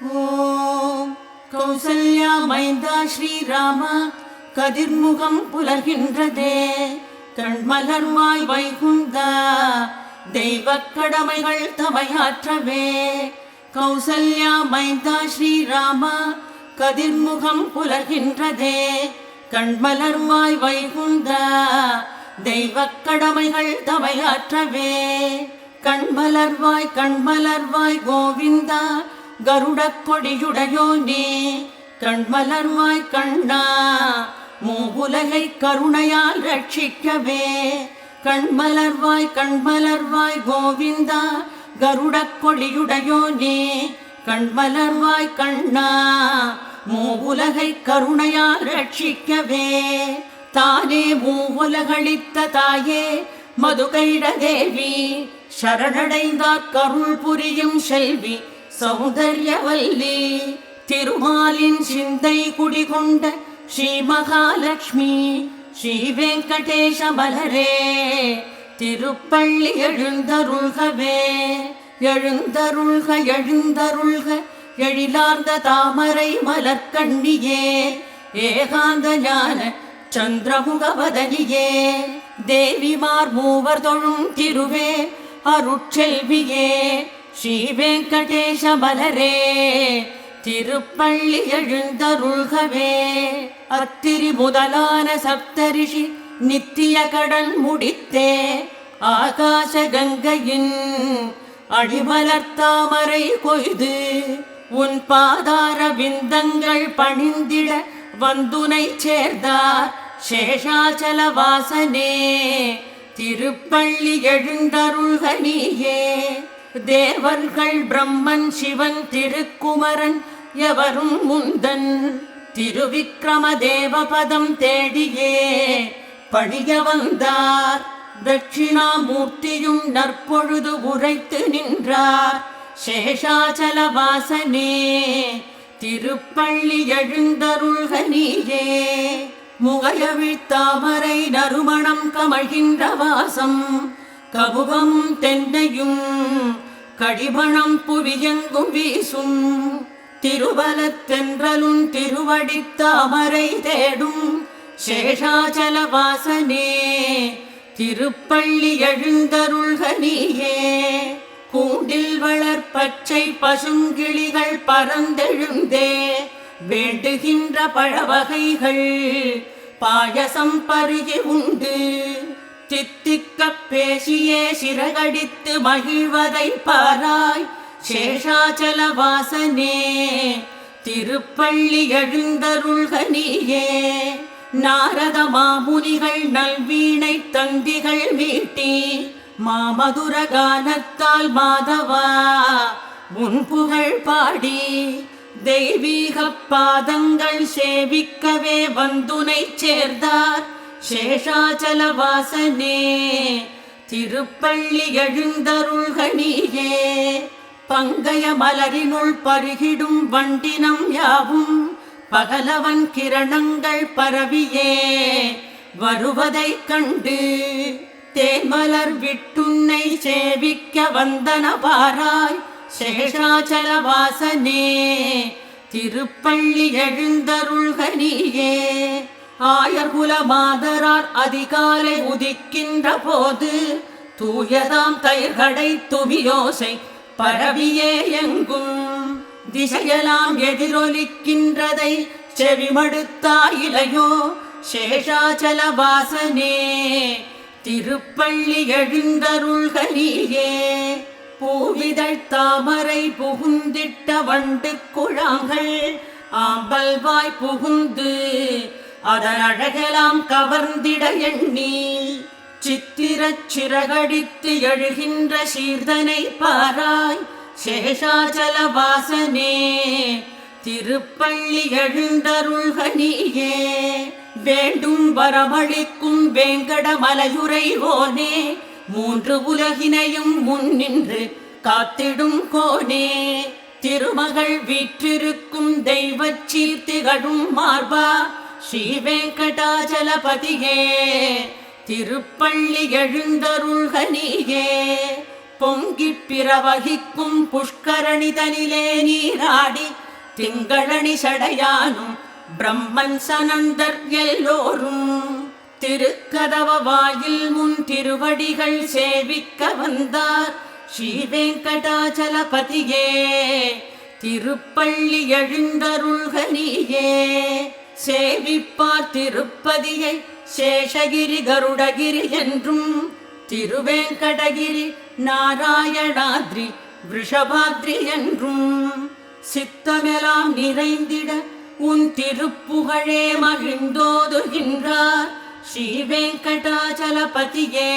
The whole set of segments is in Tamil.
ஓம் கௌசல்யா மைந்தா ஸ்ரீராம கதிர்முகம் புலர்கின்றதே கண்மலர்வாய் வைகுந்தா தெய்வக் கடமைகள் தமையாற்றவே. கௌசல்யா மைந்தா ஸ்ரீராம கதிர்முகம் புலர்கின்றதே கண்மலர்வாய் வைகுந்தா தெய்வக் கடமைகள் தமையாற்றவே. கண்மலர்வாய் கண்மலர்வாய் கோவிந்தா கருடக் கொடியுடையோனே கண்மலர்வாய் கண்ணா மூவுலகை கருணையால் ரட்சிக்கவே. கண்மலர்வாய் கண்மலர்வாய் கோவிந்தா கருடக் கொடியுடையோனே கண்மலர்வாய் கண்ணா மூவுலகை கருணையால் ரட்சிக்கவே. தானே மூவுலகளித்த தாயே மதுகைட தேவி சரணடைந்தார் கருள் புரியும் செல்வி சௌந்தர்யவல்லி. திருமாலின் சிந்தை குடிகொண்ட ஸ்ரீ மகாலட்சுமி ஸ்ரீ வெங்கடேஷ மலரே திருப்பள்ளி எழுந்தருள்கவே. எழுந்தருள்க எழுந்தருள்க எழிலார்ந்த தாமரை மலர்கண்ணியே ஏகாந்த ஞான சந்திரமுகவதனியே தேவிமார் மூவர் தொழும் திருவே அருட்செல்வியே ஸ்ரீ வெங்கடேஷ மலரே திருப்பள்ளி எழுந்தருள்கவே. அத்திரி முதலான சப்தரிஷி நித்திய கடன் முடித்தே ஆகாச கங்கையின் அடிமலர்த்தாமரை கொய்து உன் பாதார விந்தங்கள் பணிந்திட வந்துனை சேர்ந்தார் சேஷாச்சல வாசனே திருப்பள்ளி எழுந்தருள்கனியே. தேவர்கள் பிரம்மன் சிவன் திருக்குமரன் எவரும் முந்தன் திருவிக்ரம தேவபதம் தேடியே பணிய வந்தார். தட்சிணாமூர்த்தியும் நற்பொழுது உரைத்து நின்றார் சேஷாச்சல வாசனே திருப்பள்ளி எழுந்தருள்கனியே. முகையவிழ்த்தாமரை நறுமணம் கமழ்கின்ற வாசம் கபுகம் தென்னையும் கடிமணம் புவியெங்கும் வீசும் திருவலத்தென்றலும் திருவடித்தாமரை தேடும் சேஷாச்சல வாசனே திருப்பள்ளி எழுந்தருள்கனியே. கூண்டில் வளர்பச்சை பசுங்கிளிகள் பறந்தெழுந்தே வேண்டுகின்ற பழவகைகள் பாயசம் பருகி உண்டு தித்திக்க பேசியே சிறகடித்து மகிழ்வதை பாராய் சேஷாச்சல வாசனே திருப்பள்ளி எழுந்தருள்கனியே. நாரத மாமுனிகள் நல்வீணை தந்திகள் மீட்டி மாமதுர கானத்தால் மாதவா உன் புகழ் பாடி தெய்வீக பாதங்கள் சேவிக்கவே வந்துனை சேர்ந்தார் சேஷாச்சல வாசனே திருப்பள்ளி எழுந்தருள்கனியே. பங்கய மலரினுள் பருகிடும் வண்டினம் யாவும் பகலவன் கிரணங்கள் பரவியே வருவதைக் கண்டு தேன்மலர் விட்டுன்னை சேவிக்க வந்தன பாராய் சேஷாச்சல வாசனே திருப்பள்ளி எழுந்தருள்கனியே. ஆயர்குல மாதரார் அதிகாலை உதிக்கின்ற போது தூயதாம் தயிர்கடை துவியோசை பரவியே எங்கும் திசையெல்லாம் எதிரொலிக்கின்றதை செவிமடுத்தாயிலையோ சேஷாச்சல வாசனே திருப்பள்ளி எழுந்தருள்கனியே. பூவிதழ் தாமரை புகுந்திட்ட வண்டு குழாங்கள் ஆம்பல்வாய் புகுந்து அதன் அழகெல்லாம் கவர்ந்திட எண்ணி சித்திரச் சிறகடித்து எழுகின்ற சீர்தனை பாராய் சேஷாச்சல வாசனே திருப்பள்ளி எழுந்தருள்கனியே. வேண்டும் வரமளிக்கும் வேங்கட மலையுறைவோனே மூன்று உலகினையும் முன்னின்று காத்திடும் கோனே திருமகள் வீற்றிருக்கும் தெய்வச் சீர்த்திகழும் மார்பா ஸ்ரீ வெங்கடாச்சலபதியே திருப்பள்ளி எழுந்தருள்கனியே. பொங்கிப் பிரவகிக்கும் புஷ்கரணி தனிலே நீராடி திங்களணி சடையானும் பிரம்மன் சனந்தர் எல்லோரும் திருக்கதவ வாயில் முன் திருவடிகள் சேவிக்க வந்தார். ஸ்ரீ வெங்கடாச்சலபதியே திருப்பள்ளி எழுந்தருள்கனியே சேவிப்பார் திருப்பதியை சேஷகிரி கருடகிரி என்றும் திருவேங்கடகிரி நாராயணாத்ரி விஷபாத்ரி என்றும் சித்தமெல்லாம் நிறைந்திட உன் திருப்புகழே மகிழ்ந்தோதுகின்றார். ஸ்ரீ வெங்கடாச்சலபதியே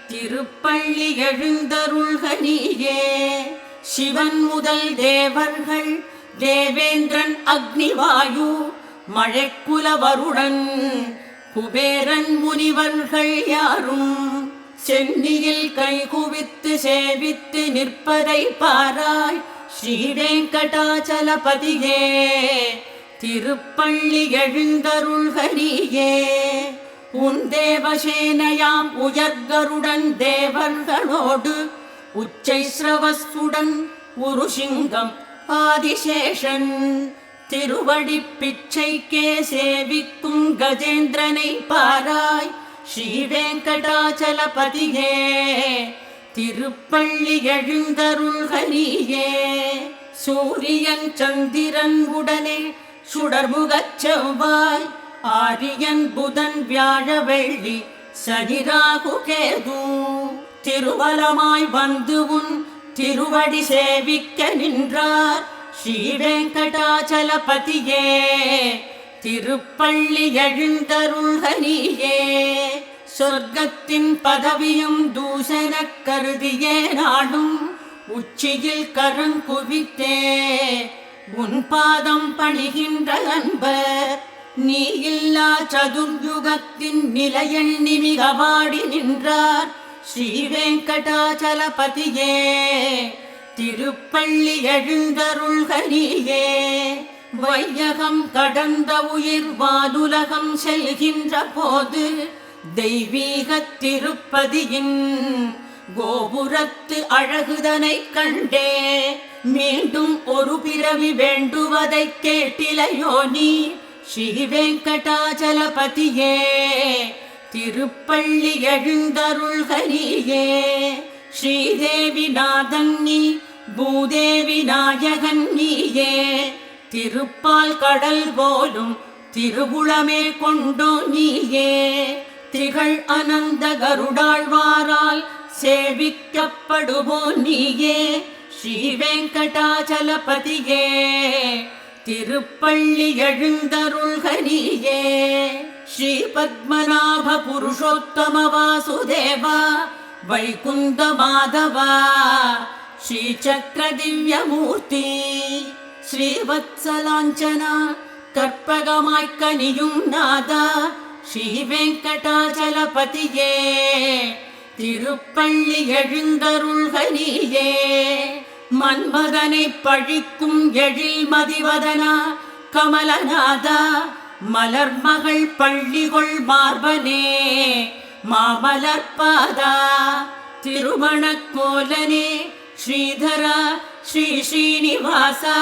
திருப்பள்ளி எழுந்தருள்கனியே சிவன் முதல் தேவர்கள் தேவேந்திரன் அக்னிவாயு மழைக்குலவருடன் குபேரன் முனிவர்கள் யாரும் சென்னியில் கைகுவித்து சேவித்து நிற்பதை பாராய். ஸ்ரீ வெங்கடாச்சலபதியே திருப்பள்ளி எழுந்தருள்கனியே உன் தேவசேனையாம் உயர்கருடன் தேவர்களோடு உச்சை ஸ்ரவஸ்துடன் உருசிங்கம் ஆதிசேஷன் திருவடி பிச்சைக்கே சேவிக்கும் கஜேந்திரனை பாராய். ஸ்ரீ வெங்கடாச்சலபதியே திருப்பள்ளி எழுந்தருள்கனியே சூரியன் சந்திரன் உடனே சுடர்முகச் செவ்வாய் ஆரியன் புதன் வியாழ வெள்ளி சனிராகு கேது திருவலமாய் வந்து உன் திருவடி சேவிக்க நின்றார். ஸ்ரீ வெங்கடாச்சலபதியே திருப்பள்ளி எழுந்தருள்கனியே சொர்க்கத்தின் பதவியும் தூசண கருதியே நாடும் உச்சியில் கரங்குவித்தே உன் பாதம் பணிகின்ற அன்பர் நீ இல்லா சதுர்யுகத்தின் நிலையெண்ணி மிகவாடி நின்றார். ஸ்ரீ வெங்கடாச்சலபதியே திருப்பள்ளி எழுந்தருள்கனியே வையகம் கடந்த உயிர் வானுலகம் செல்கின்ற போது தெய்வீக திருப்பதியின் கோபுரத்து அழகுதனை கண்டே மீண்டும் ஒரு பிறவி வேண்டுவதை கேட்டிலையோ நீ. ஸ்ரீ வெங்கடாச்சலபதியே திருப்பள்ளி எழுந்தருள்கனியே ஸ்ரீதேவி நாதன் நீ பூதேவி நாயகன் நீயே திருப்பால் கடல் போலும் திருவுளமே கொண்டோ நீயே திகழ் அனந்த கருடாழ்வாரால் சேவிக்கப்படுவோ நீயே. ஸ்ரீ வெங்கடாச்சலபதியே திருப்பள்ளி எழுந்தருள்கனியே ஸ்ரீ பத்மநாப புருஷோத்தம வாசுதேவா வைகுந்த மாதவா ஸ்ரீ சக்கர திவ்யமூர்த்தி ஸ்ரீவத்சலாஞ்சனா கற்பகமாய்க்கனியும் நாதா ஸ்ரீ வெங்கடாச்சலபதியே திருப்பள்ளி எழுந்தருள்கனியே மன்மதனை பழிக்கும் எழில் மதிவதனா கமலநாதா மலர்மகள் பள்ளிகொள் மார்பனே மாமலர்பாதா திருமணக்கோலனே ஸ்ரீதரா ஸ்ரீ ஸ்ரீனிவாசா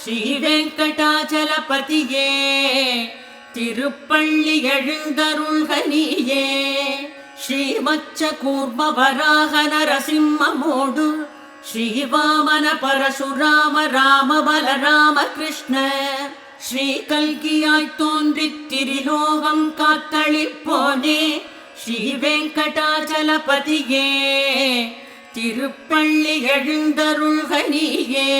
ஸ்ரீ வெங்கடாச்சலபதியே திருப்பள்ளி எழுந்தருள்கனியே ஸ்ரீமச்ச கூர்ம வராக நரசிம்மமோடு ஸ்ரீவாமன பரசுராம ராம பலராம கிருஷ்ண ஸ்ரீ கல்கியாய் தோன்றித் திரிலோகம் காத்தளிப்போனே ஸ்ரீ வெங்கடாச்சலபதியே திருப்பள்ளி எழுந்தருள்கனியே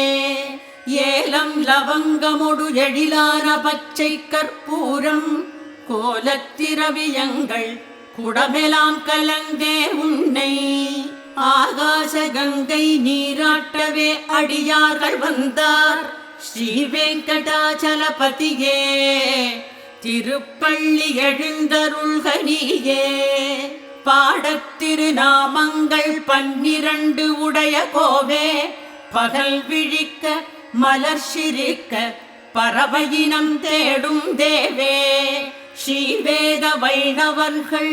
ஏலம் லவங்கமொடு எழிலான பச்சை கற்பூரம் கோலத்திரவியங்கள் குடமெலாம் கலந்தே உன்னை ஆகாச கங்கை நீராட்டவே அடியார்கள் வந்தார் ஸ்ரீ வெங்கடாச்சலபதியே திருப்பள்ளி எழுந்தருள்கனியே பாடத்திருநாமங்கள் 12 உடைய கோவே பகல் விழிக்க மலர் சிரிக்க பறவையினம் தேடும் தேவே ஸ்ரீவேத வைணவர்கள்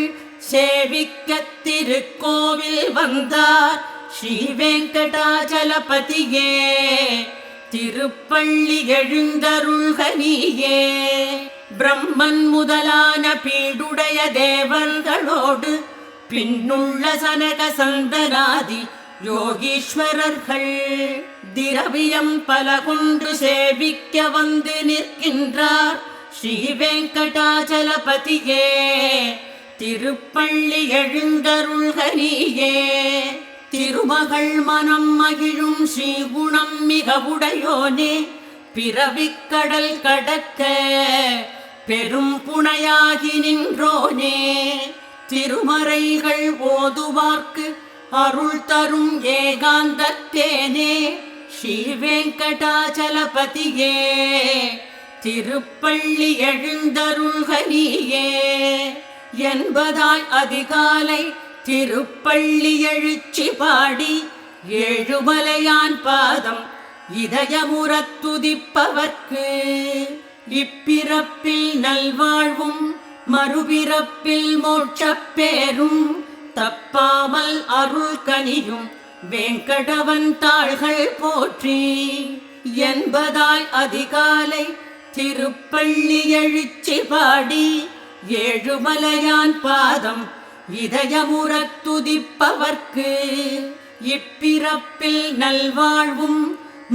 சேவிக்க திருக்கோவில் வந்தார் ஸ்ரீ வெங்கடாச்சலபதியே திருப்பள்ளி எழுந்தருள்க நீயே. பிரம்மன் முதலான பீடுடைய தேவர்களோடு பின்னுள்ள சனக சந்தனாதி யோகீஸ்வரர்கள் திரவியம் பல கொண்டு சேவிக்க வந்து நிற்கின்றார் ஸ்ரீ வெங்கடாச்சலபதியே திருப்பள்ளி எழுந்தருள்க நீயே. திருமகள் மனம் மகிழும் ஸ்ரீகுணம் மிக உடையோனே பிறவிக்கடல் கடக்க பெரும் புனையாகி நின்றோனே. திருமறைகள் ஓதுவார்க்கு அருள் தரும் ஏகாந்தத்தேனே ஸ்ரீ வெங்கடாச்சலபதியே திருப்பள்ளி எழுந்தருள்க நீயே. என்பதாய் அதிகாலை திருப்பள்ளி எழுச்சி பாடி ஏழுமலையான் பாதம் இதயமுறத் துதிப்பவர்க்கு இப்பிறப்பில் நல்வாழ்வும் மறுபிறப்பில் மோட்சப் பேரும் தப்பாமல் அருள் கனியும் வேங்கடவன் தாள்கள் போற்றி. என்பதாய் அதிகாலை திருப்பள்ளி எழுச்சி பாடி ஏழுமலையான் பாதம் இதயமுறத் துதிப்பவர்க்கு இப்பிறப்பில் நல்வாழ்வும்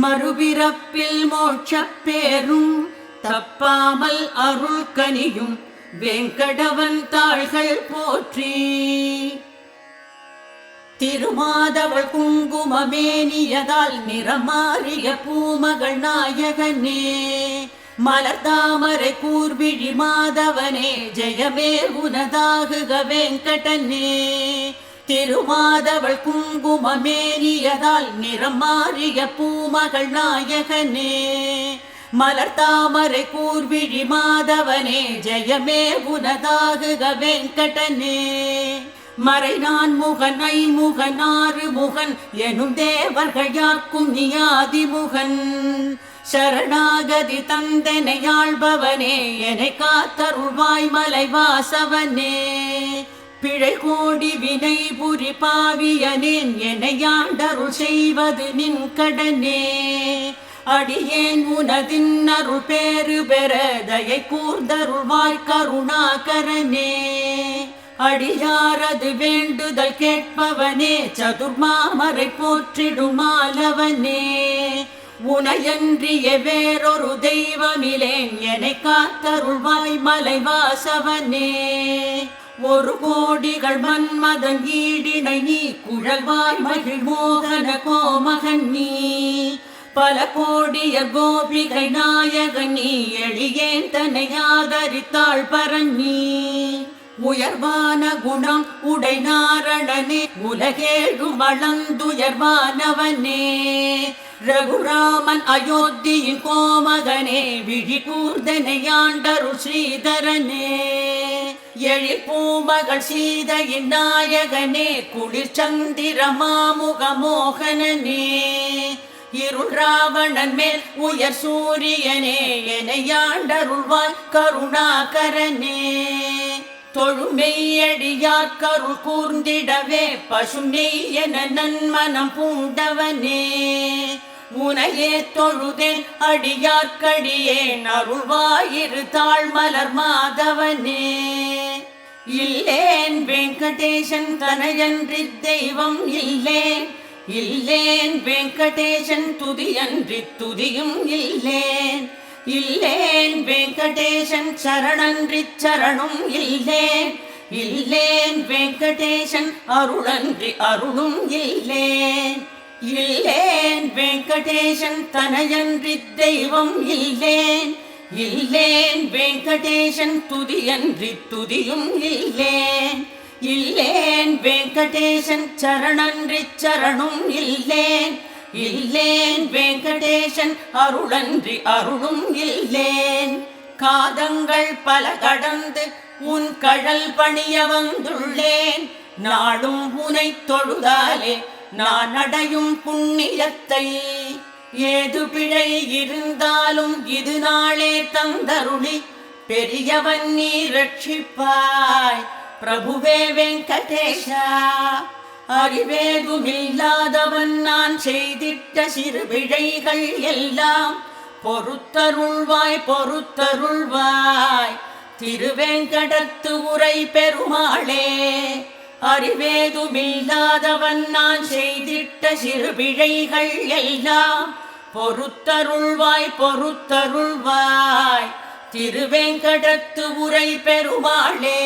மறுபிறப்பில் மோட்சப் பேரும் தப்பாமல் அருள் கனியும் வேங்கடவன் தாள்கள் போற்றி. திருமாதவள் குங்குமமேனியதால் நிறமாறிய பூமகள் நாயகனே மலர்தாமரை கூர்விழி மாதவனே ஜெயமே உனதாகுக வெங்கடனே. திருமாதவள் குங்குமமேனியதால் நிறமாறிய பூமகள் நாயகனே மலர்தாமரை கூர்விழி மாதவனே ஜெயமே உனதாகுக வெங்கடனே. மறைநான் முகன் ஐமுகன் ஆறு முகன் எனும் தேவர்கள் யார்க்கும் நியாதிமுகன் சரணாகதி தந்தனையாழ்பவனே என்னை காத்தருள்வாய் மலைவாசவனே. பிழை கோடி வினை புரி பாவியனேன் என்னை ஆண்டருள் செய்வது நின் கடனே. அடியேன் உனதின் அருள் பேறு பெற தயை கூர்ந்தருள்வாய் கருணாகரனே. அடியாரது வேண்டுதல் கேட்பவனே சதுர்மாமரை போற்றிடுமாலவனே. உனையன்றிய வேறொரு தெய்வமிலேன் என்னை காத்தருள்வாய் மலைவாசவனே. ஒரு கோடிகள் மன்மதன் ஈடினை நீ குழல்வாய் மகிழ் மோகன கோமகன் நீ. பல கோடிய கோபிகை நாயகன் நீ எளியேன் தன்னை ஆதரித்தாள் பரன் நீ. உயர்வான குணம் உடை நாரணனே உலகேழும் அளந்துயர்வானவனே. ரகுராமன் அயோத்தியின் கோமகனே விழி கூர்தனை ஆண்டருள் ஸ்ரீதரனே. எழில் பூமகள் சீதையின் நாயகனே குளிர் சந்திர மாமுக மோகனனே. இருள் ராவணன் மேல் உயர் சூரியனே என்னை ஆண்டருள்வாய் கருணாகரனே. தொழுமெய்யடியார் கருள் கூர்ந்திடவே பசுநெய் என நன்மனம் பூண்டவனே. உனையே தொழுதேன் அடியார்க்கடியேன் அருள்வாயிரு தாழ்மலர் மாதவனே. இல்லேன் வெங்கடேசன் தனையன்றி தெய்வம் இல்லேன் இல்லேன் வெங்கடேசன் துதியன்றி துதியும் இல்லேன் இல்லேன் வெங்கடேசன் சரணன்றி சரணம் இல்லேன் இல்லேன் வெங்கடேசன் அருளன்றி அருளும் இல்லேன் இல்லேன் வெங்கடேசன் தனையன்றி தெய்வம் இல்லேன் இல்லேன் வெங்கடேசன் துதியன்றி துதியும் இல்லேன் இல்லேன் வெங்கடேசன் சரணன்றி சரணம் இல்லேன் இல்லேன் வெங்கடேசன் அருளன்றி அருளும் இல்லேன். காதங்கள் பல கடந்து உன் கழல் பணிய வந்துள்ளேன். நாடும் உனை தொழுதாலே நான் அடையும் புண்ணியத்தை. ஏது பிழை இருந்தாலும் இது நாளே தந்தருளி பெரியவன் நீ ரட்சிப்பாய் பிரபுவே வெங்கடேஷா. அறிவேதுமில்லாதவன் நான் செய்திட்ட சிறு பிழைகள் எல்லாம் பொறுத்தருள்வாய் பொறுத்தருள்வாய் திருவேங்கடத்து உரை பெருமாளே. அறிவேதுமில்லாதவன் நான் செய்திட்ட சிறு பிழைகள் எல்லாம் பொறுத்தருள்வாய் பொறுத்தருள்வாய் திருவேங்கடத்து உரை பெருமாளே.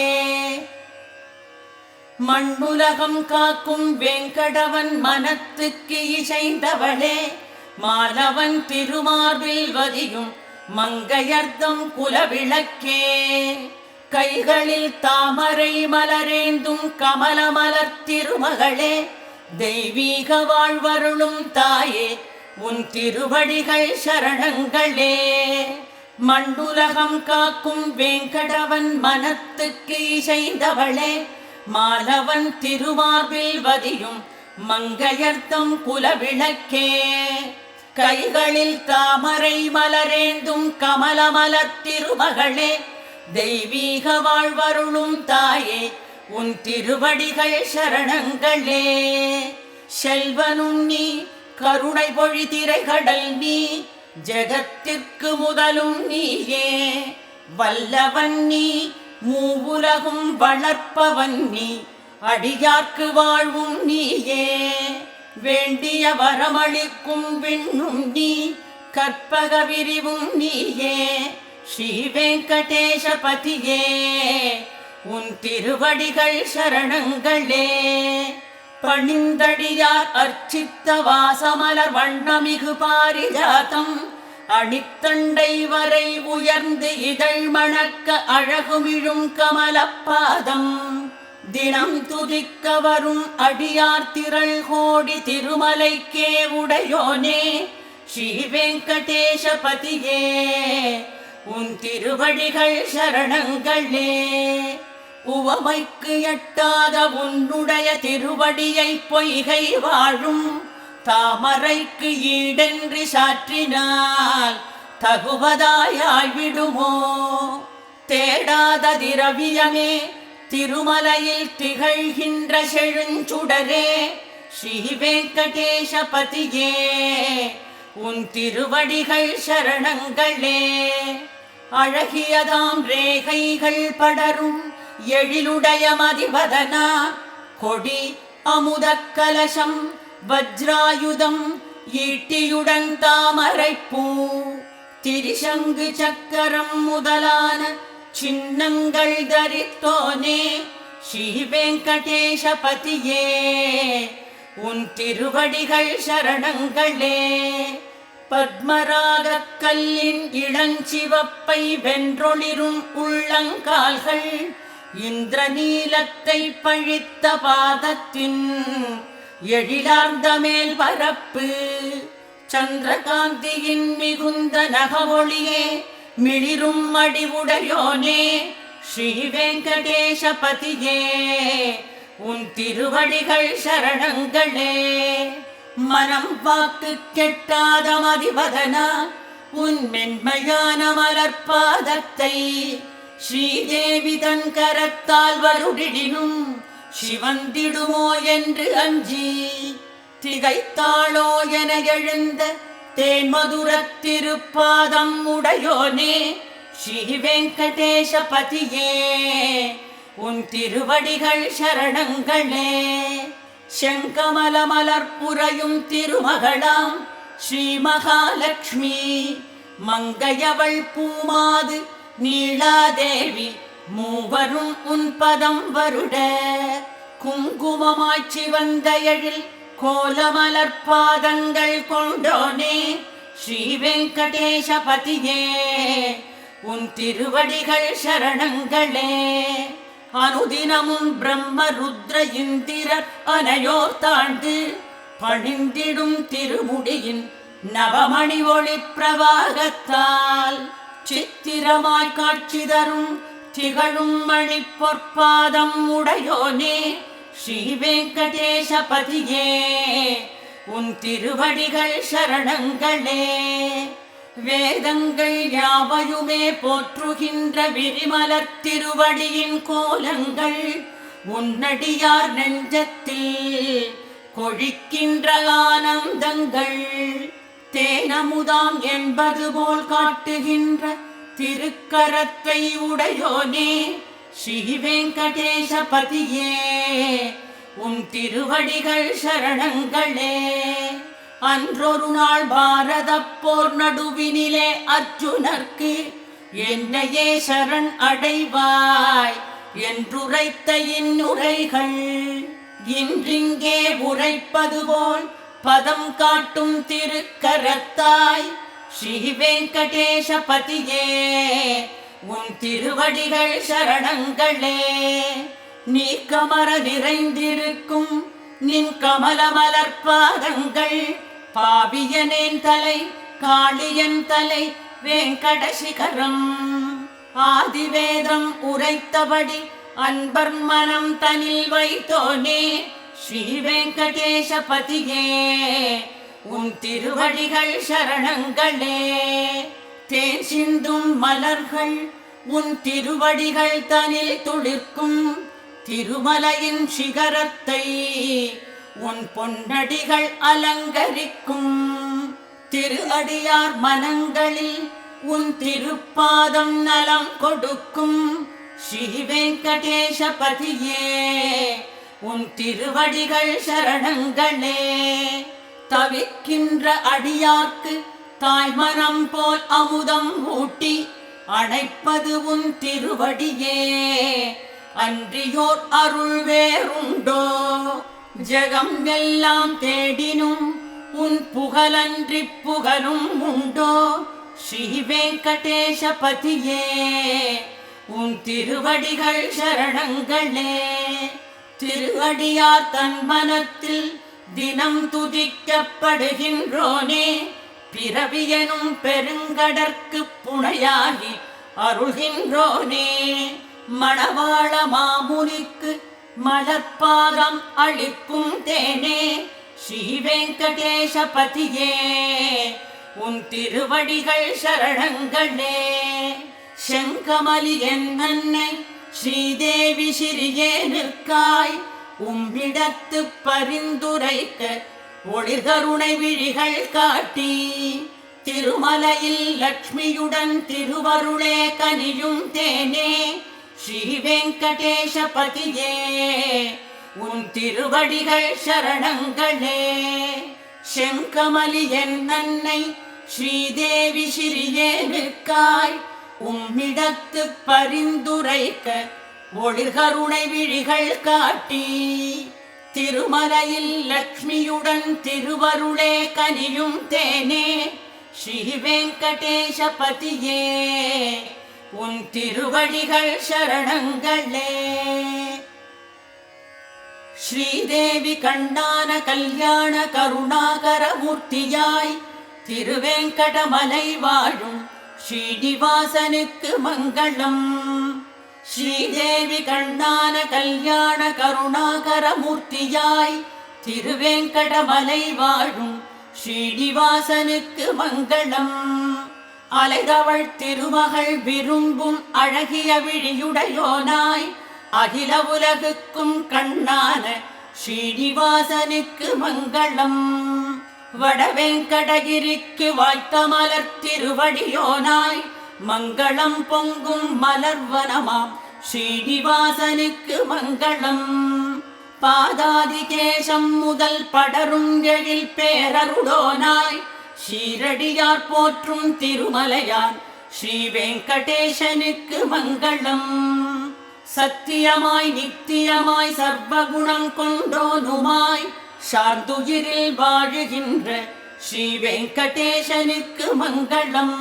மண்ணுலகம் காக்கும் வேங்கடவன் மனத்துக்கு இசைந்தவளே, மாலவன் திருமார்பில் வதியும் மங்கையர்தம் குலவிளக்கே. கைகளில் தாமரை மலரேந்தும் கமல மலர் திருமகளே, தெய்வீக வாழ்வருளும் தாயே உன் திருவடிகள் சரணங்களே. மண்ணுலகம் காக்கும் வேங்கடவன் மனத்துக்கு இசைந்தவளே, மாலவன் திருமார்பில் வதியும் மங்கையர்தம் குலவிளக்கே. கைகளில் தாமரை மலரேந்தும் கமல மலர் திருமகளே, தெய்வீக வாழ்வருளும் தாயே உன் திருவடிகள் சரணங்களே. செல்வனும் நீ கருணை பொழி திரைகடல் நீ, ஜெகத்திற்கு முதலும் நீயே. வல்லவன் நீ மூவுலகும் வளர்ப்பவன் நீ, அடியார்க்கு வாழ்வும் நீயே. வேண்டிய வரமளிக்கும் விண்ணும் நீ, கற்பக விரிவும் நீயே. ஸ்ரீ வெங்கடேசபதியே உன் திருவடிகள் சரணங்களே. பணிந்தடியார் அர்ச்சித்த வாசமலர் வண்ணமிகு பாரிஜாதம், அணித்தண்டை வரை உயர்ந்து இதழ் மணக்க அழகுமிழும் கமலப்பாதம். தினம் துதிக்க வரும் அடியார் திரள் கோடி திருமலைக்கே உடையோனே. ஸ்ரீ வெங்கடேசபதியே உன் திருவடிகள் சரணங்களே. உவமைக்கு எட்டாத உன்னுடைய திருவடியை பொய்கை வாழும் தாமரைக்கு ஈடென்று சாற்றினால் தகுவதாயாய்விடுமோ. தேடாத திரவியமே திருமலையில் திகழ்கின்ற செழுஞ்சுடரே, ஸ்ரீ வெங்கடேசபதியே உன் திருவடிகள் சரணங்களே. அழகியதாம் ரேகைகள் படரும் எழிலுடைய மதிவதனா, கொடி அமுத கலசம் வஜ்ராயுதம் ஈட்டியுடன் தாமரைப்பூ, திரிசங்கு சக்கரம் முதலான சின்னங்கள் தரித்தோனே. ஸ்ரீ வெங்கடேசபதியே உன் திருவடிகள் சரணங்களே. பத்மராக கல்லின் இளஞ்சிவப்பை வென்றொளிரும் உள்ளங்கால்கள், இந்திரநீலத்தை பழித்த பாதத்தின் எழிலார்ந்த மேல் பரப்பு, சந்திரகாந்தியின் மிகுந்த நகவொளியே மிளிரும் மடிவுடையோனே. ஸ்ரீ வெங்கடேசபதியே உன் திருவடிகள் சரணங்களே. மனம் வாக்கு கெட்டாத மதிவதனா, உன் மென்மையான மலர்பாதத்தை ஸ்ரீதேவி தன் கரத்தால் வருடினும் சிவந்திடுமோ என்று அஞ்சி, திகைத்தாளோ என எழுந்த தேன்மதுரத் திருப்பாதம் உடையோனே. ஸ்ரீ வெங்கடேசபதியே உன் திருவடிகள் சரணங்களே. செங்கமல மலர்புரையும் திருமகளாம் ஸ்ரீ மகாலட்சுமி, மங்கையவள் பூமாது நீலாதேவி மூவரும் உன் பதம் வருட, குங்குமமாய் சிவந்த எழில் கோலமலர் பாதங்கள் கொண்டோனே. ஸ்ரீ வெங்கடேசபதியே உன் திருவடிகள் சரணங்களே. அனுதினமும் பிரம்ம ருத்ர இந்திரர் அனையோர் தாழ்ந்து பணிந்திடும் திருமுடியின் நவமணி ஒளி பிரவாகத்தால் சித்திரமாய் காட்சி தரும் திகழும் மணி பொற்பாதம் உடையோனே. ஸ்ரீ வெங்கடேசபதியே உன் திருவடிகள் சரணங்களே. வேதங்கள் யாவையுமே போற்றுகின்ற விரிமலர் திருவடியின் கோலங்கள், உன்னடியார் நெஞ்சத்தில் கொழிக்கின்ற ஆனந்தங்கள் தேனமுதாம் என்பது போல் காட்டுகின்ற திருக்கரத்தை உடையோனே ஸ்ரீ வெங்கடேசபதியே உன் திருவடிகள் சரணங்களே. அன்றொரு நாள் பாரத போர் நடுவினிலே அர்ஜுனர்க்கு என்னையே சரண் அடைவாய் என்றுரைத்த இன்னுரைகள் இன்றிங்கே உரைப்பது போல் பதம் காட்டும் திருக்கரத்தாய் ஸ்ரீ வெங்கடேசபதியே உன் திருவடிகள் சரணங்களே. நீ கமர நிறைந்திருக்கும் நின் கமல மலர்பாதங்கள் பாவியனேன் தலை காளியன் தலை வெங்கடசிகரம் ஆதிவேதம் உரைத்தபடி அன்பர் மனம் தனில் வைத்தோனே ஸ்ரீ வெங்கடேசபதியே உன் திருவடிகள் சரணங்களே. தேன் சிந்தும் மலர்கள் உன் திருவடிகள் தனில் துளிர்க்கும் திருமலையின் சிகரத்தை உன் பொன்னடிகள் அலங்கரிக்கும் திரு அடியார் மனங்களில் உன் திருப்பாதம் நலம் கொடுக்கும் ஸ்ரீ வெங்கடேசபதியே உன் திருவடிகள் சரணங்களே. தவிக்கின்ற அடியார்க்கு தாய்மனம் போல் அமுதம் ஊட்டி அணைப்பது உன் திருவடியே அன்றியோர் அருள் வேறுண்டோ. ஜகம் எல்லாம் தேடினும் உன் புகழன்றி புகழும் உண்டோ ஸ்ரீ வெங்கடேசபதியே உன் திருவடிகள் சரணங்களே. திருவடியார் தன் மனத்தில் தினம் துதிக்கப்படுகின்றோனே பிறவியனும் பெருங்கடற்கு புனையாகி அருள்கின்றோனே. மணவாள மாமுனிக்கு மலர்பாதம் அளிக்கும் தேனே ஸ்ரீ வெங்கடேசபதியே உன் திருவடிகள் சரணங்களே. செங்கமலி என் அன்னை ஸ்ரீதேவி சிறியேனுக்காய் உம்மிடத்து பரிந்துரைக்க ஒளிகருணை விழிகள் காட்டி திருமலையில் லக்ஷ்மியுடன் திருவருளே கனியும் தேனே ஸ்ரீ வெங்கடேசபதியே உன் திருவடிகள் சரணங்களே. செங்கமலி என் அன்னை ஸ்ரீதேவி சிறியேனுக்காய் உம்மிடத்து பரிந்துரைக்க ஒளிகருணை விழிகள் காட்டி திருமலையில் லக்ஷ்மியுடன் திருவருளே கனியும் தேனே ஸ்ரீ வெங்கடேசபதியே உன் திருவடிகள் சரணங்களே. ஸ்ரீதேவி கண்ணான கல்யாண கருணாகர மூர்த்தியாய் திருவேங்கடமலை வாழும் ஸ்ரீனிவாசனுக்கு மங்களம். ஸ்ரீதேவி கண்ணான கல்யாண கருணாகர மூர்த்தியாய் திருவேங்கடமலை வாழும் ஸ்ரீனிவாசனுக்கு மங்களம். அலைதவள் திருமகள் விரும்பும் அழகிய விழியுடையோனாய் அகில உலகுக்கும் கண்ணான ஸ்ரீனிவாசனுக்கு மங்களம். வடவேங்கடகிரிக்கு வாய்த்த மலர் திருவடியோனாய் மங்களம் பொங்கும் மலர்வனமாம் ஸ்ரீனிவாசனுக்கு மங்களம். பாதாதிகேசம் முதல் படரும் எழில் பேரருடோனாய் ஷீரடியார் போற்றும் திருமலையான் ஸ்ரீ வெங்கடேசனுக்கு மங்களம். சத்தியமாய் நித்தியமாய் சர்வகுணம் கொண்டோனுமாய் சார்ந்துயிரில் வாழுகின்ற ஸ்ரீ வெங்கடேசனுக்கு மங்களம்.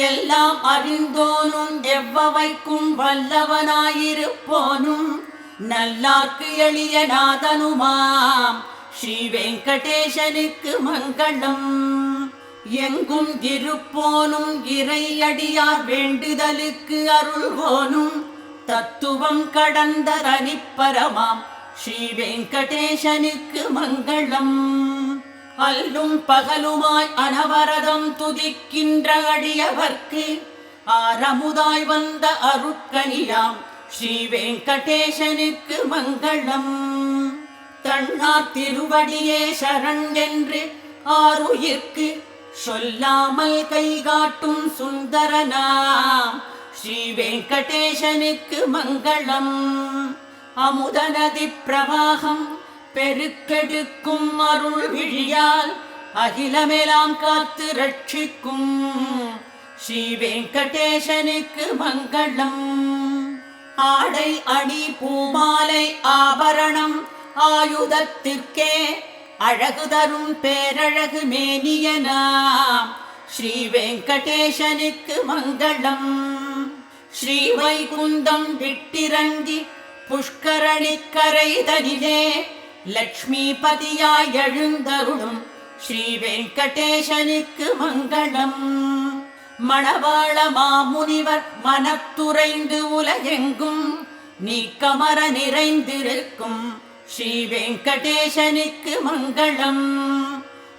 எல்லாம் அறிந்தோனும் எவ்வவைக்கும் வல்லவனாயிருப்போனும் நல்லார்க்கு எளிய நாதனுமாம் ஸ்ரீ வெங்கடேசனுக்கு மங்களம். எங்கும் இருப்போனும் இறையடியார் வேண்டுதலுக்கு அருள்வோனும் தத்துவம் கடந்த தனிப்பரமாம் ஸ்ரீ வெங்கடேசனுக்கு மங்களம். அல்லும் பகலுமாய் அனவரதம் துதிக்கின்ற அடியவர்க்கு ஆரமுதாய் வந்த அருட்கனியாம் ஸ்ரீ வெங்கடேசனுக்கு மங்களம். தன்னார் திருவடியே சரண் என்று ஆருயிர்க்கு சொல்லாமல் கைகாட்டும் சுந்தரனாம் ஸ்ரீ வெங்கடேசனுக்கு மங்களம். அமுதநதி பிரவாகம் பெருக்கெடுக்கும் அருள் விழியால் அகிலமெல்லாம் காத்து ரட்சிக்கும் ஸ்ரீ வெங்கடேசனுக்கு மங்களம். ஆடை அணி பூமாலை ஆபரணம் ஆயுதத்திற்கே அழகு தரும் பேரழகு மேனியனாம் ஸ்ரீ வெங்கடேசனுக்கு மங்களம். ஸ்ரீ வைகுந்தம் விட்டிறங்கி புஷ்கரணிக்கரை தனிலே லக்ஷ்மிபதியாய் எழுந்தருளும் ஸ்ரீ வெங்கடேசனுக்கு மங்களம். மணவாள மாமுனிவர் மனத்துறைந்து உலகெங்கும் நீக்கமர நிறைந்திருக்கும் ஸ்ரீ வெங்கடேசனுக்கு மங்களம்.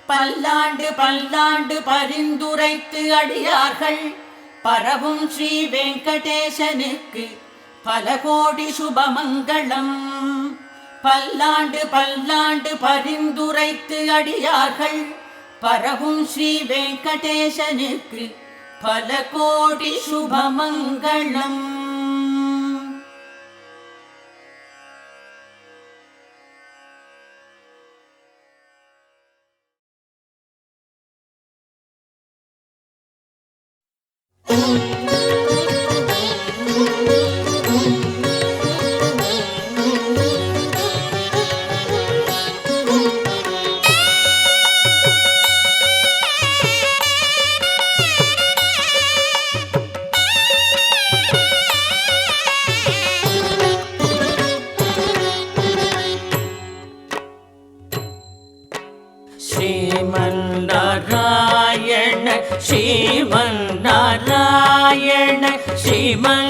பல்லாண்டு பல்லாண்டு பரிந்துரைத்து அடியார்கள் பரவும் ஸ்ரீ வெங்கடேசனுக்கு பல கோடி சுபமங்களம். பல்லாண்டு பல்லாண்டு பரிந்துரைத்து அடியார்கள் பரவும் ஸ்ரீ வெங்கடேசனுக்கு பல கோடி சுபமங்களம். श्रीमन्नारायण श्रीमन्नारायण श्रीमन्नारायणने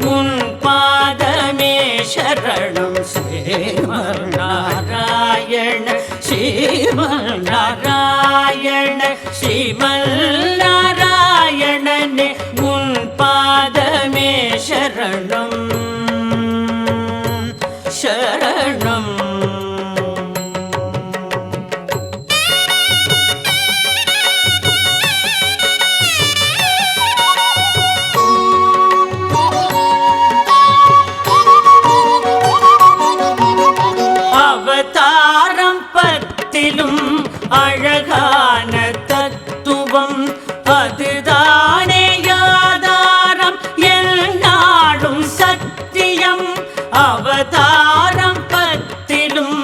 मुन पादमे शरणं श्रीमन्नारायण श्रीमन्नारायण श्रीमन्नारायणने मुन पादमे शरणं शरणं. அழகான தத்துவம் அதுதானே யாதாரம் எந்நாளும் சத்தியம். அவதாரம் பத்திலும்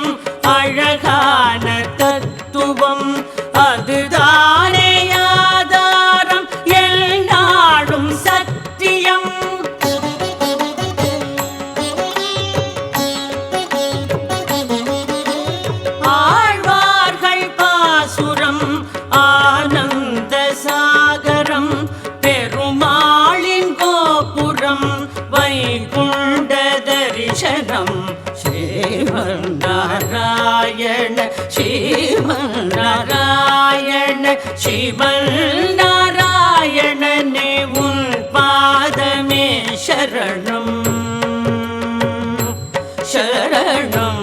அழகான தத்துவம் அதுதானே யாதாரம் எந்நாளும் சத்தியம். ஆனந்த சாகரம் பெருமாளின் கோபுரம் வைகுண்ட தரிசனம் ஸ்ரீமன்னாராயண ஸ்ரீமன்னாராயண ஸ்ரீமன்னாராயணனே உன் பாதமே சரணம் சரணம்.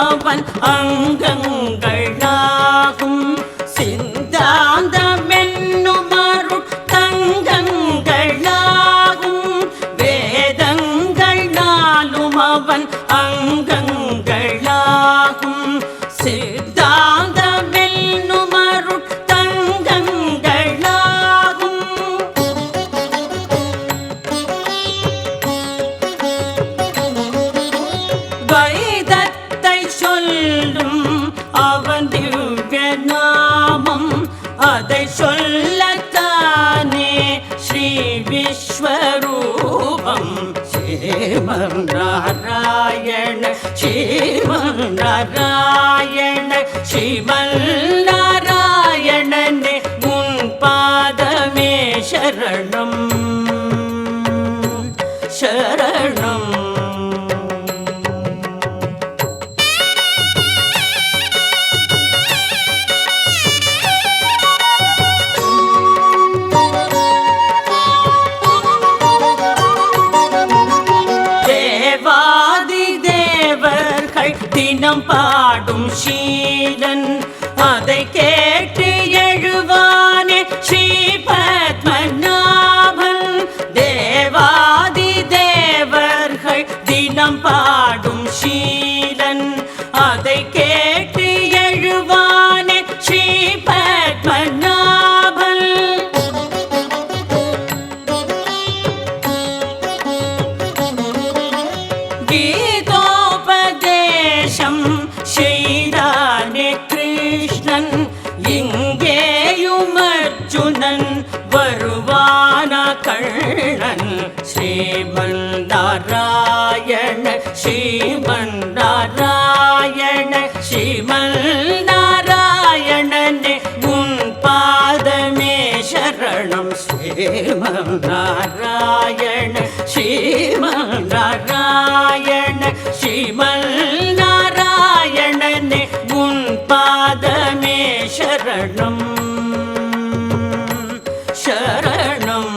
அவன் அங்கங்களாகும் சிந்தாந்தமென்னுமருட் தங்கங்களாகும். வேதங்கள் நாளும் அவன் அங்கங்களாகும் சித்தாந்தமென்னுமருட் தங்கங்களாகும். சொல்லும் அவன் திவ்ய நாமம் அதை சொல்லத்தானே ஸ்ரீ விஸ்வரூபம். ஸ்ரீமன்னாராயண ஸ்ரீமன்னாராயண ஸ்ரீமன்னாராயணனே உன் பாதமே சரணம் சரணம். தேவாதி தேவர்கள் தினம் பாடும் ஷீலன், அதை கேட்டு எழுவானே ஸ்ரீ பத்மநாபன். தேவாதி தேவர்கள் தினம் பாடும் ஷீலன், அதை கேட்டு எழுவானே ஸ்ரீ பத்மநாபன். கீதோபதேசம் செய்தானே கிருஷ்ணன், இங்கேயும் அர்ஜுனன் வருவானா கண்ணன். ஸ்ரீமன் நாராயண ஸ்ரீமன் நாராயண ஸ்ரீமன் நாராயணனே உன் பாதமே சரணம். ஸ்ரீமன் நாராயண ஸ்ரீமன் நாராயண ஸ்ரீமன் நாராயணனே உன் பாதமே சரணம் சரணம்.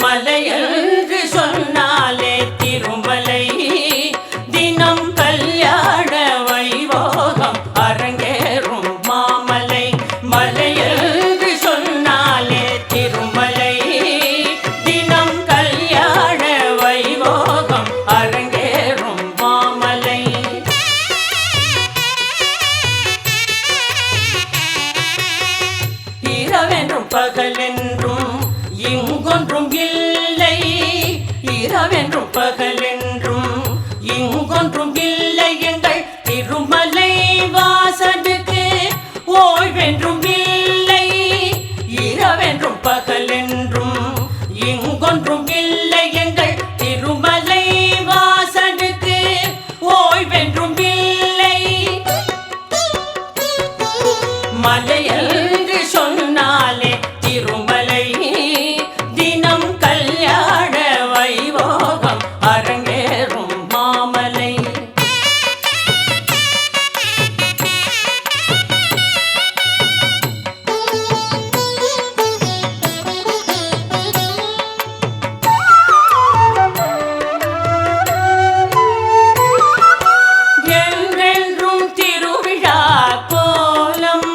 மலையென்று சொன்னாலே திருமலை, தினம் கல்யாண வைபோகம் அரங்கேறும் மாமலை. மலையென்று சொன்னாலே திருமலை, தினம் கல்யாண வைபோகம் அரங்கேறும் மாமலை. இரவென்றும் பகலென்றும் இங்கொன்றும் இல்லை, இரவென்றும் பகலென்றும் இங்கொன்றும் இல்லை. எங்கள் திருமலை வாசனுக்கு ஓய்வென்றும் இல்லை, இரவென்றும் பகலென்றும் இங்கொன்றும் இல்லை. எங்கள் திருமலை வாசனுக்கு ஓய்வென்றும் இல்லை. மலையென்று சொன்னாலே திருமலை, தினம் கல்யாண வைபோகம் அரங்கேறும் மாமலை. என்றென்றும் திருவிழா கோலம்,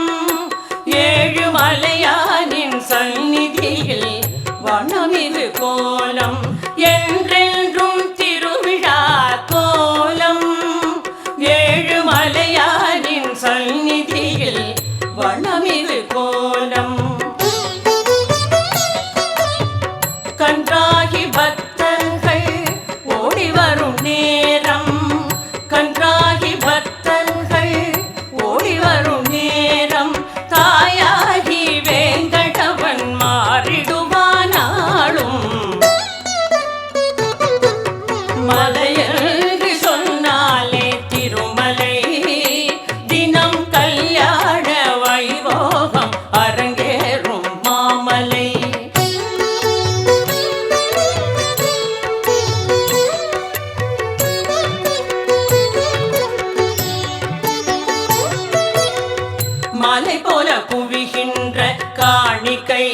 ஏழுமலையானின் சந்நிதியில் வனமிகு கோலம். என்றென்றும் திருவிழா கோலம், ஏழுமலையானின் சந்நிதியில் வனமிகு கோலம். கன்றாகி பக்தர்கள் ஓடி வரும் நேரம், கன்றாகி பக்தர்கள் ஓடி வரும் நேரம். தாயாகி வேங்கடவன் மாறிடுவானாலும், மலையென்று சொன்னாலே திருமலை, தினம் கல்யாண வைபோகம் அரங்கேறும் மாமலை. மலை போல குவிகின்ற காணிக்கை,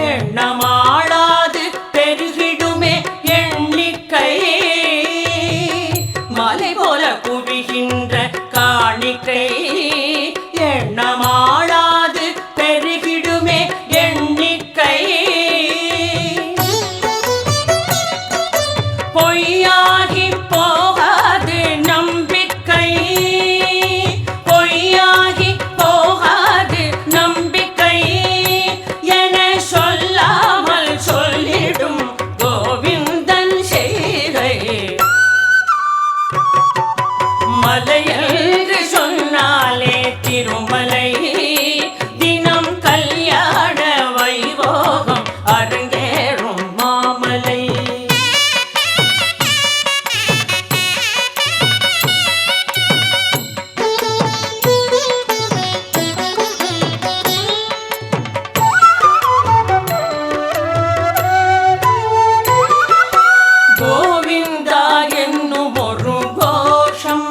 எண்ணமாளாது பெருகிடுமே எண்ணிக்கை. மலையென்று சொன்னாலே திருமலை தினம் கல்யாண வைபோகம் அரங்கேறும் மாமலை. கோவிந்தா என்னும் ஒரு கோஷம்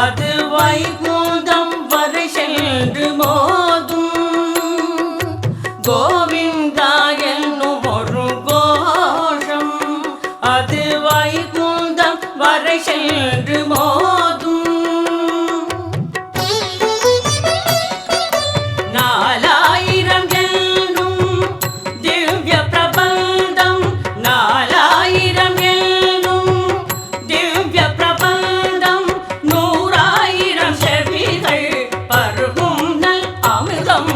அது வைகுந்தம் வரை சென்று மோதும். கோவிந்தா என்னும் ஒரு கோஷம் அது வைகுந்தம் வரை சென்று மோதும். நாலாயிரம் என்னும் திவ்ய பிரபந்தம், நாலாயிரம் என்னும் திவ்ய பிரபந்தம், நூறாயிரம் செவிகள் பருகும் நல் அமிர்தம்.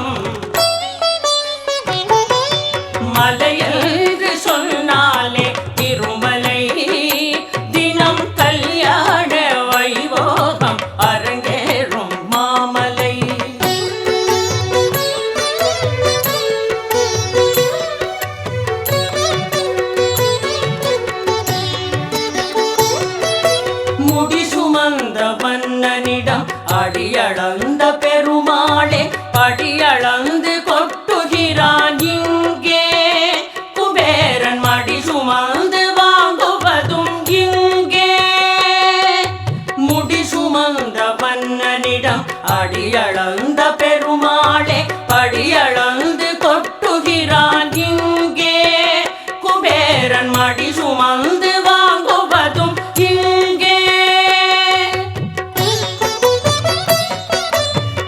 மலையென்று சொன்னாலே திருமலை தினம் கல்யாண வைபோகம் அரங்கேறும் மாமலை. முடி சுமந்த மன்னனிடம் அடியளந்த பெருமாளே படியளந்து கொட்டுகிறான் இங்கே. குபேரன் மடி சுமந்து வாங்குவதும் இங்கே. முடி சுமந்த மன்னனிடம் அடியளந்த பெருமாளே படியளந்து கொட்டுகிறான் இங்கே. குபேரன் மடி சுமந்து வாங்குவதும் இங்கே.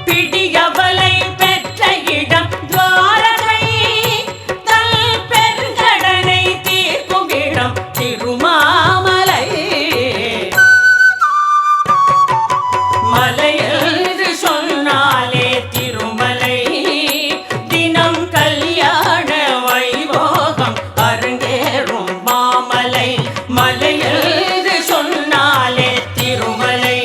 பிடியவலை பெற்ற இடம் துவாரகை, தல் பெருங்கடனை தீர்க்கும் இடம் திருமாமலை. மலையென்று சொன்னாலே திருமலை தினம் கல்யாண வைபோகம் அரங்கேறும் மாமலை. மலையென்று சொன்னாலே திருமலை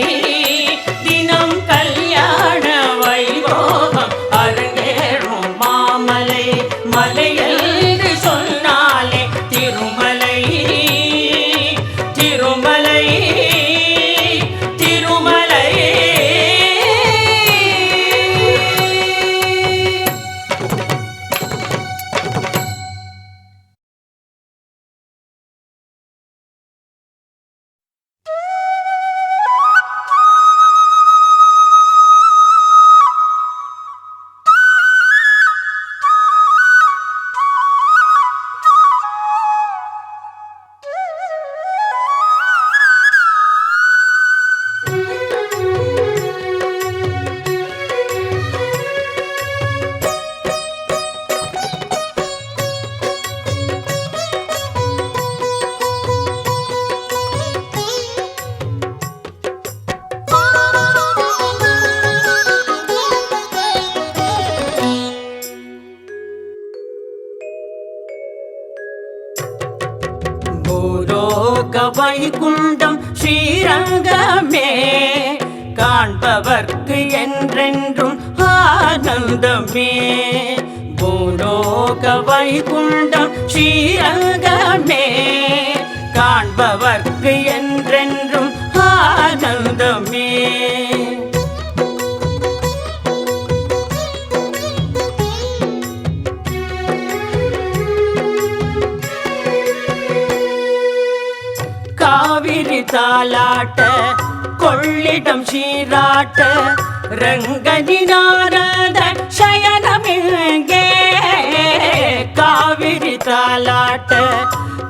தினம் கல்யாண வைபோகம் அரங்கேறும் மாமலை. மலையென்று சொன்னாலே திருமலை திருமலை திருமலை. பூலோக வைகுண்டம் ஸ்ரீரங்கமே காண்பவர்க்கு என்றென்றும் ஆனந்தமே. பூலோக வைகுண்டம் ஸ்ரீரங்கமே காண்பவர்க்கு என்றென்றும் ஆனந்தமே. காவிரி தாலாட்ட கொள்ளிடம் சீராட்ட ரங்கனி நாரத சயனமிங்கே. காவிரி தாலாட்ட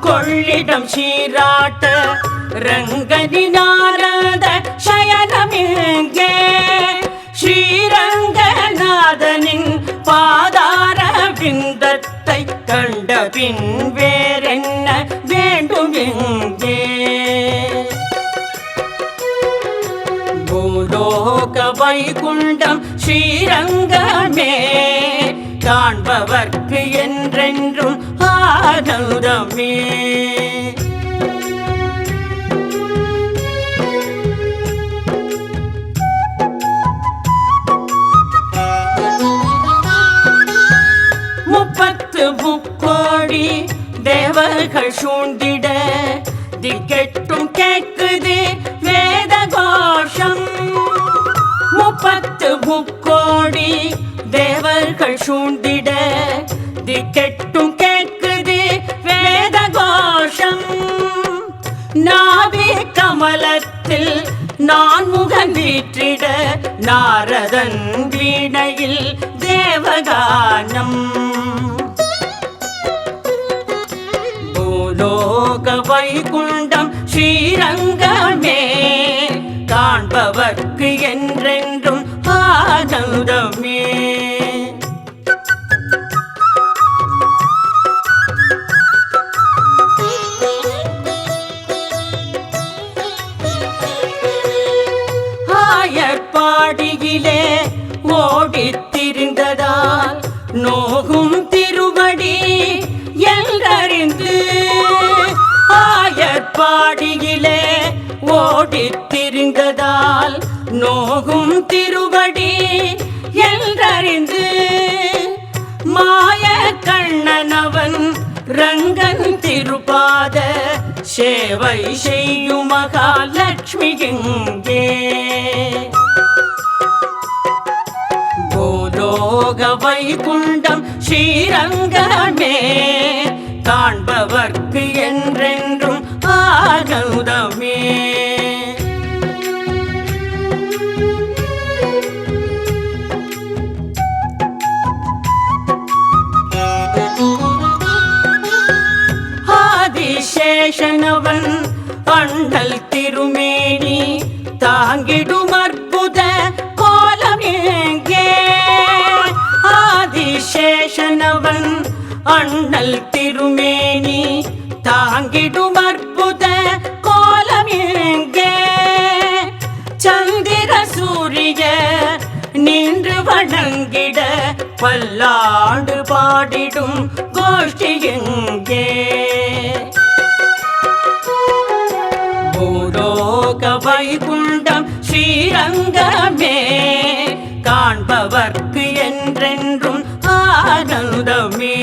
கொள்ளிடம் சீராட்ட ரங்கனி நாரத சயனமிங்கே. ஸ்ரீரங்கநாதனின் பாதார விந்தத்தை கண்ட பின் வேறென்ன வேண்டும் எங்கே. பூலோக வைகுண்டம் ஸ்ரீரங்கமே காண்பவர்க்கு என்றென்றும் ஆனந்தமே. சூழ்ந்திட திக்கெட்டும் கேட்குது வேத கோஷம். 30 தேவர்கள் சூழ்ந்திட திக்கெட்டும் கேட்குது வேத கோஷம். நாவே கமலத்தில் நான் முகம் வீற்றிட நாரதன் வீணையில் தேவகானம். பூலோக வைகுண்டம் ஸ்ரீரங்கமே காண்பவர்க்கு என்றென்றும் ஆனந்தமே. ஆயர்பாடியிலே ஓடித் திரிந்ததால் நோகும் திருவடி என்றறிந்து, ஆயர்பாடியிலே ஓடித் திரிந்ததால் நோகும் திருவடி என்றறிந்து, மாய கண்ணனவன் ரங்கன் திருபாத சேவை செய்யும் மகாலட்சுமி எங்கே. பூலோக வைகுண்டம் ஸ்ரீரங்கமே காண்பவர்க்கு என்றென்றும் ஆனந்தமே. ஆதிசேஷனவன் அண்ணல் திருமேனி தாங்கிடும் அற்புத கோலம் எங்கே. ஆதிசேஷனவன் அண்ணல் திருமேனி தாங்கிடும் அற்புத கோலம் எங்கே. சந்திர சூரிய நின்று வணங்கிட பல்லாண்டு பாடிடும் கோஷ்டி எங்கே. பூலோக வைகுண்டம் ஸ்ரீரங்கமே காண்பவர்க்கு என்றென்றும் ஆனந்தமே.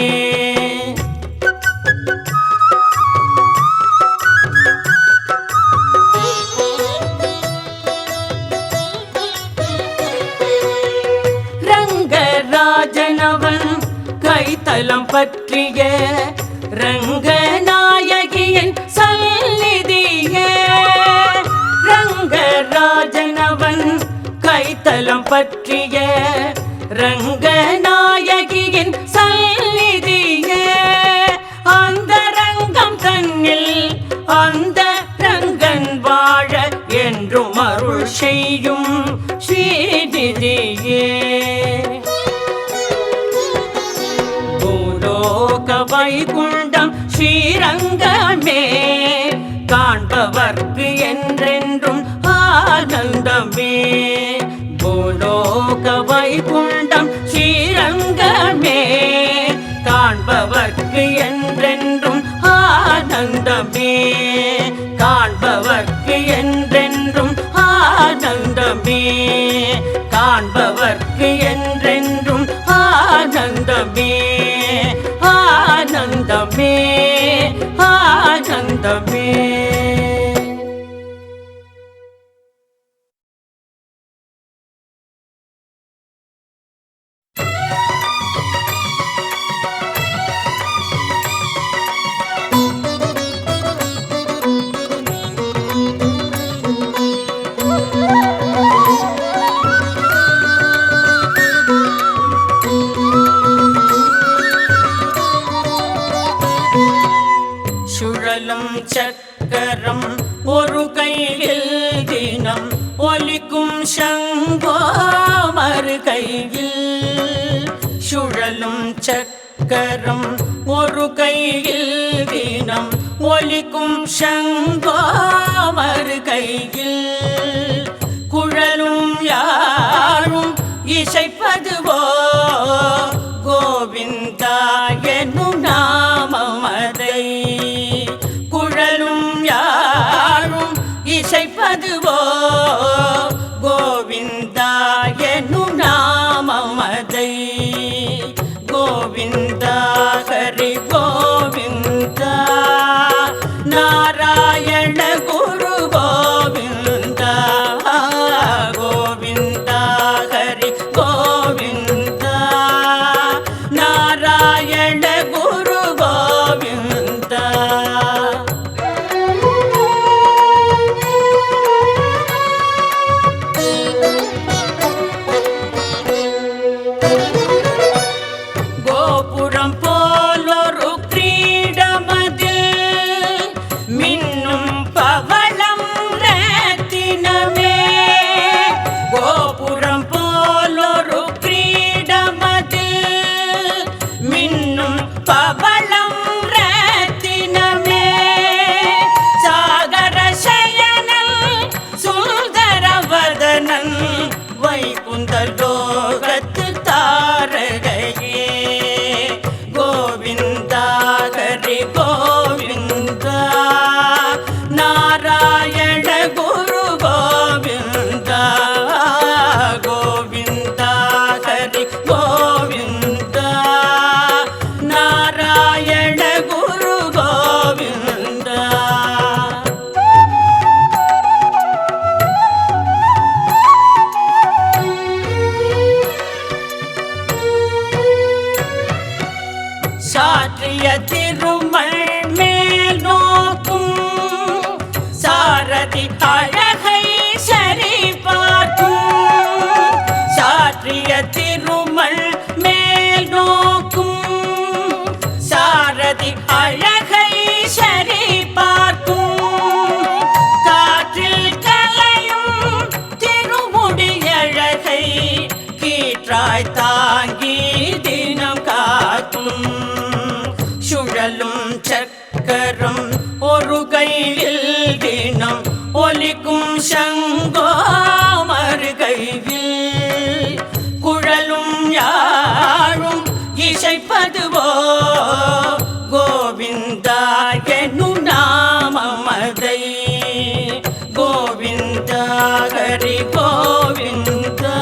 ரங்கராஜனவன் கைத்தலம் பற்றிய ரங்கநாயகியின் சந்நிதியே. ரங்கராஜனவன் கைத்தலம் பற்றிய ரங்கநாயகியின் சந்நிதியே. அந்த ரங்கம் தன்னில் அந்த ரங்கன் வாழ என்றும் அருள் செய்யும் ஸ்ரீநிதியே. பூலோக வைகுண்டம் ஸ்ரீரங்கமே காண்பவர்க்கு என்றென்றும் ஆனந்தமே. பூலோக வைகுண்டம் ஸ்ரீரங்கமே காண்பவர்க்கு என்றென்றும் ஆனந்தமே. காண்பவர்க்கு என்றென்றும் ஆனந்தமே. காண்பவர்க்கு என்றென்றும் ஆனந்தமே. ஆனந்தமே ஆனந்தமே. சுழலும் சக்கரம் ஒரு கையில் தினம் ஒலிக்கும் சங்கோ மறு கையில். சுழலும் சக்கரம் ஒரு கையில் தினம் ஒலிக்கும் சங்கோ மறு கையில். குழலும் யாழும் இசைப்பதுவோ கோவிந்தா என்னும் நாமமதை. குழலும் யாழும் இசைப்பதுவோ கோவிந்தா என்னும் நாமமதை. கோவிந்தா ஹரி கோவிந்தா. நாராயண குரு கோவிந்தா கோவிந்தா ஹரி கோவிந்தா நாராயண குரு கோவிந்தா கோபுரம் போலொரு கிரீடமதில் மின்னும் பவளம் ரத்தினமே கோபுரம் போலொரு கிரீடமதில் மின்னும் பவளம் ரத்தினமே சாகர சயனன் சுந்தரவதனன் வைகுந்த லோகத்து தாரகையே கோவிந்தா ஹரி கோவிந்தா நாராயண குரு கோவிந்தா கோவிந்தா ஹரி கோவிந்தா நாராயண குரு கோவிந்தா சாற்றிய திருமல் மேல் நோக்கும் சாரதி அழகை சரி பார்க்கும் சாற்றிய திருமல் மேல் நோக்கும் சாரதி அழகை சரி பார்க்கும் காற்றில் கலையும் திருமுடியழகை கீற்றாய் தாங்கி தினம் காக்கும் சுழலும் சக்கரம் ஒரு கையில் தினம் ஒலிக்கும் சங்கோ மறு கையில் குழலும் யாழும் இசைப்பதுவோ கோவிந்தா என்னும் நாமமதை கோவிந்தா ஹரி கோவிந்தா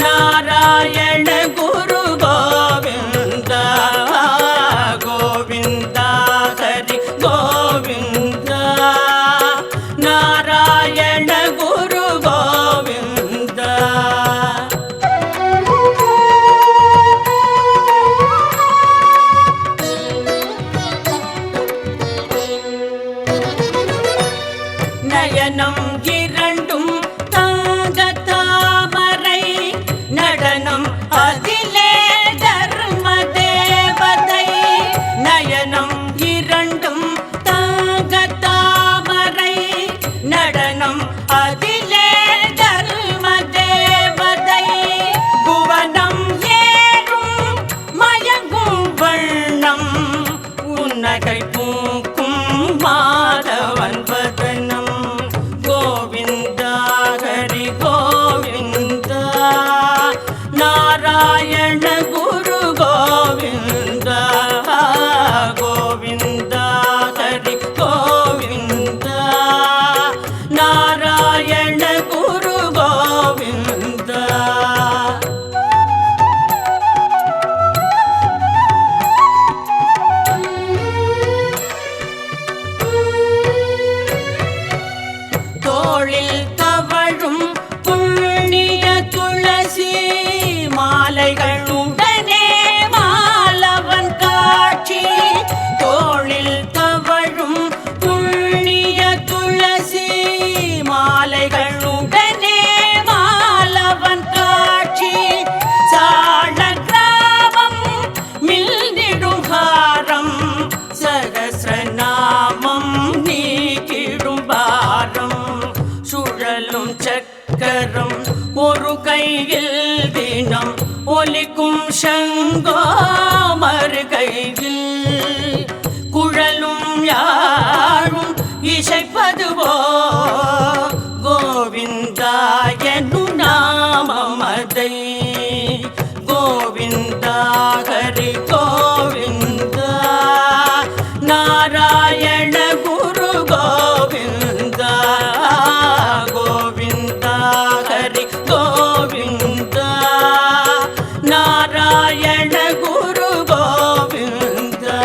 நாராயண குரு கோவிந்தா கோவிந்தா ஹரி கோவிந்தா நாராயண குரு கோவிந்தா நயனம் இரண்டும் தங்க தாமரை நடனம் அதிலே தர்ம தேவதை நயனம் இரண்டும் தங்க தாமரை நடனம் அதிலே தர்ம தேவதை புவனம் ஏறும் மயங்கும் வண்ணம் உன்னகை பூக்கும் மாதவன் வதனம் கோவிந்தா ஹரி கோவிந்தா நாராயண குரு கோவிந்தா கோவிந்தா ஹரி கோவிந்தா நாராயண குரு கோவிந்தா தோளில் தவழும் புண்ணிய துளசி மாலைகளுடனே மாலவன் காட்சி தோளில் தவழும் புண்ணிய துளசி மாலைகளுடனே மாலவன் காட்சி சாள கிராமம் மில்னிடுகாரம் சகஸ்ரநாமம் நீக்கிடும் பாரம் சுழலும் சக்கரம் ஒரு கையில் தினம் ஒலிக்கும் சங்கோ மறு கையில் குழலும் யாழும் இசைப்பதுவோ கோவிந்தா என்னும் நாமமதை கோவிந்தா ஹரி கோவிந்தா நாராயண குரு கோவிந்தா கோவிந்தா ஹரி கோவிந்தா நாராயண குரு கோவிந்தா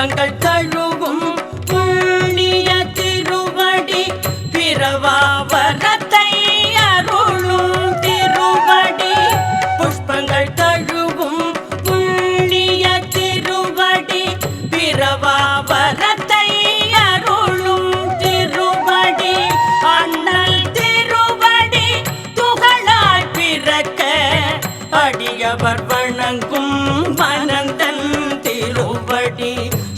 புஷ்பங்கள் தழுவும் புண்ணிய திருவடி பிறவா வரத்தை அருளும் திருவடி புஷ்பங்கள் தழுவும் புண்ணிய திருவடி பிறவா வரத்தை அருளும் திருவடி அண்ணல் திருவடி துகளாய் பிறக்க அடியவர் வணங்கும் மனந்தன் திருவடி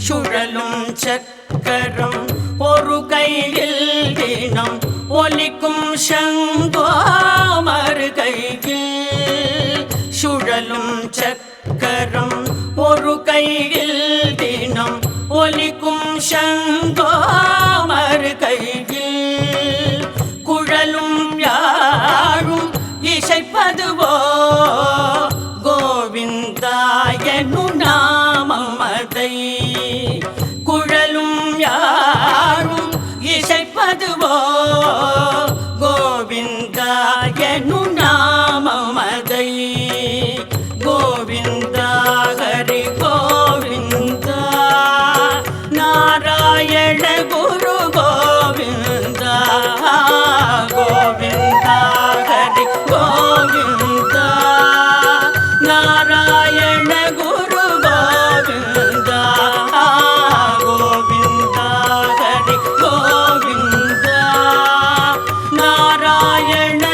சுழலும் சக்கரம் ஒரு கையில் தினம் ஒலிக்கும் சங்கோ மறு கையில் சுழலும் சக்கரம் ஒரு கையில் தினம் ஒலிக்கும் சங்கோ மறு கையில் குழலும் யாழும் இசைப்பதுவோ கோவிந்தாயனு நாமம் அதை குழலும் யாழும் இசைப்பதுவோ கோவிந்தாயனு நாமம் அதை கோவிந்தா ஹரி கோவிந்தா நாராயண குரு கோவிந்தா கோவிந்தா ஹரி கோவிந்தா நாராயண குரு கோவிந்தா கோவிந்தா ஹரி கோவிந்தா நாராயண